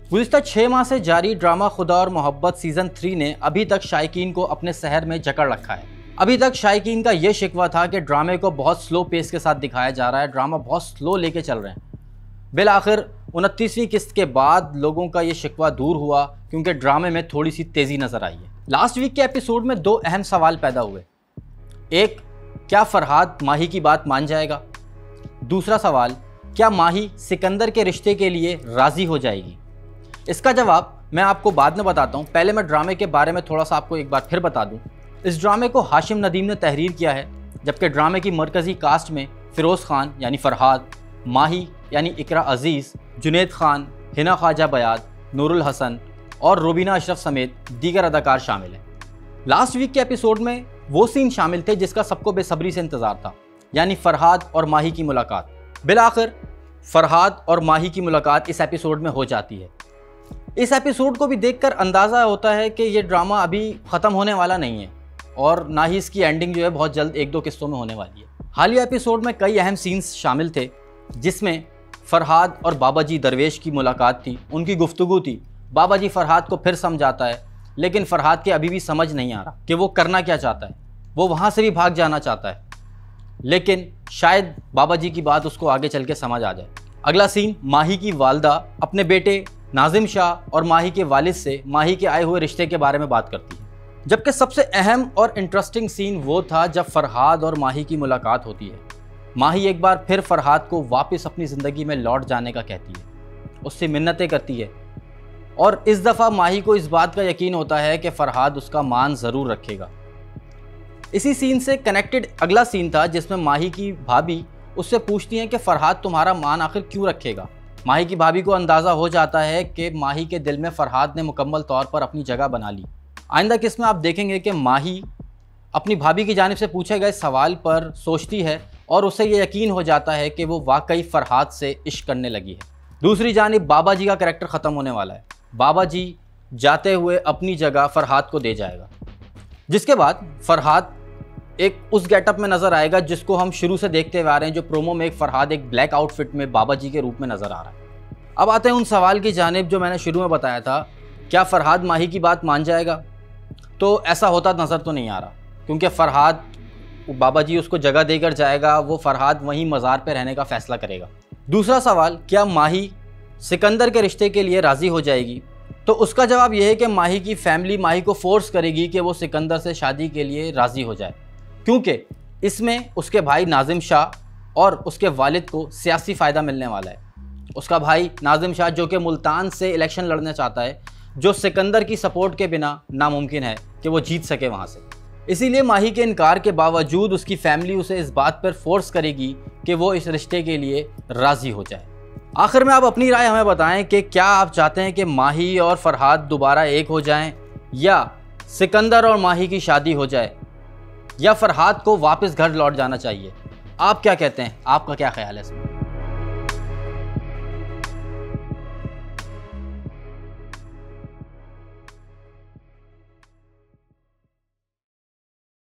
गुज़िश्ता 6 माह से जारी ड्रामा खुदा और मोहब्बत सीज़न 3 ने अभी तक शायकीन को अपने सहर में जकड़ रखा है। अभी तक शायकीन का ये शिकवा था कि ड्रामे को बहुत स्लो पेस के साथ दिखाया जा रहा है, ड्रामा बहुत स्लो लेके चल रहे हैं। बिल आखिर 29वीं किस्त के बाद लोगों का ये शिकवा दूर हुआ क्योंकि ड्रामे में थोड़ी सी तेज़ी नज़र आई है। लास्ट वीक के एपिसोड में 2 अहम सवाल पैदा हुए। एक, क्या फरहाद माही की बात मान जाएगा? दूसरा सवाल, क्या माही सिकंदर के रिश्ते के लिए राज़ी हो जाएगी? इसका जवाब मैं आपको बाद में बताता हूँ। पहले मैं ड्रामे के बारे में थोड़ा सा आपको एक बार फिर बता दूँ। इस ड्रामे को हाशिम नदीम ने तहरीर किया है, जबकि ड्रामे की मरकज़ी कास्ट में फ़िरोज़ खान यानी फ़रहाद, माही यानी इकरा अज़ीज़, जुनैद खान, हिना ख्वाजा बयाद, नूरुल हसन और रुबीना अशरफ समेत दीगर अदाकार शामिल हैं। लास्ट वीक के एपिसोड में वो सीन शामिल थे जिसका सबको बेसब्री से इंतज़ार था, यानी फ़रहाद और माही की मुलाकात। बिल आखिर फ़रहाद और माही की मुलाकात इस एपिसोड में हो जाती है। इस एपिसोड को भी देखकर अंदाज़ा होता है कि ये ड्रामा अभी ख़त्म होने वाला नहीं है और ना ही इसकी एंडिंग जो है बहुत जल्द 1-2 किस्तों में होने वाली है। हालिया एपिसोड में कई अहम सीन्स शामिल थे जिसमें फ़रहाद और बाबाजी दरवेश की मुलाकात थी, उनकी गुफ्तगू थी। बाबाजी फ़रहाद को फिर समझाता है, लेकिन फ़रहाद के अभी भी समझ नहीं आ रहा कि वो करना क्या चाहता है। वो वहाँ से भी भाग जाना चाहता है, लेकिन शायद बाबाजी की बात उसको आगे चल के समझ आ जाए। अगला सीन, माही की वालदा अपने बेटे नाजिम शाह और माही के वालिद से माही के आए हुए रिश्ते के बारे में बात करती है। जबकि सबसे अहम और इंटरेस्टिंग सीन वो था जब फ़रहाद और माही की मुलाकात होती है। माही एक बार फिर फ़रहाद को वापस अपनी ज़िंदगी में लौट जाने का कहती है, उससे मिन्नतें करती है और इस दफ़ा माही को इस बात का यकीन होता है कि फ़रहाद उसका मान ज़रूर रखेगा। इसी सीन से कनेक्टेड अगला सीन था जिसमें माही की भाभी उससे पूछती हैं कि फ़रहाद तुम्हारा मान आखिर क्यों रखेगा। माही की भाभी को अंदाज़ा हो जाता है कि माही के दिल में फ़रहाद ने मुकम्मल तौर पर अपनी जगह बना ली। आइंदा किस्त में आप देखेंगे कि माही अपनी भाभी की जानिब से पूछे गए सवाल पर सोचती है और उसे ये यकीन हो जाता है कि वो वाकई फ़रहाद से इश्क करने लगी है। दूसरी जानिब बाबा जी का करैक्टर ख़त्म होने वाला है। बाबा जी जाते हुए अपनी जगह फ़रहाद को दे जाएगा, जिसके बाद फ़रहाद एक उस गेटअप में नज़र आएगा जिसको हम शुरू से देखते हुए आ रहे हैं, जो प्रोमो में एक फ़रहाद एक ब्लैक आउटफिट में बाबा जी के रूप में नज़र आ रहा है। अब आते हैं उन सवाल की जानिब जो मैंने शुरू में बताया था, क्या फ़रहाद माही की बात मान जाएगा? तो ऐसा होता नज़र तो नहीं आ रहा, क्योंकि फ़रहाद बाबा जी उसको जगह देकर जाएगा, वो फ़रहाद वहीं मज़ार पर रहने का फ़ैसला करेगा। दूसरा सवाल, क्या माही सिकंदर के रिश्ते के लिए राज़ी हो जाएगी? तो उसका जवाब यह है कि माही की फ़ैमिली माही को फ़ोर्स करेगी कि वो सिकंदर से शादी के लिए राज़ी हो जाए, क्योंकि इसमें उसके भाई नाजिम शाह और उसके वालिद को सियासी फ़ायदा मिलने वाला है। उसका भाई नाजिम शाह जो कि मुल्तान से इलेक्शन लड़ना चाहता है, जो सिकंदर की सपोर्ट के बिना नामुमकिन है कि वो जीत सके वहाँ से। इसीलिए माही के इनकार के बावजूद उसकी फ़ैमिली उसे इस बात पर फोर्स करेगी कि वो इस रिश्ते के लिए राज़ी हो जाए। आखिर में आप अपनी राय हमें बताएं कि क्या आप चाहते हैं कि माही और फ़रहाद दोबारा एक हो जाएं, या सिकंदर और माही की शादी हो जाए, या फ़रहाद को वापस घर लौट जाना चाहिए? आप क्या कहते हैं? आपका क्या ख्याल है इसमें?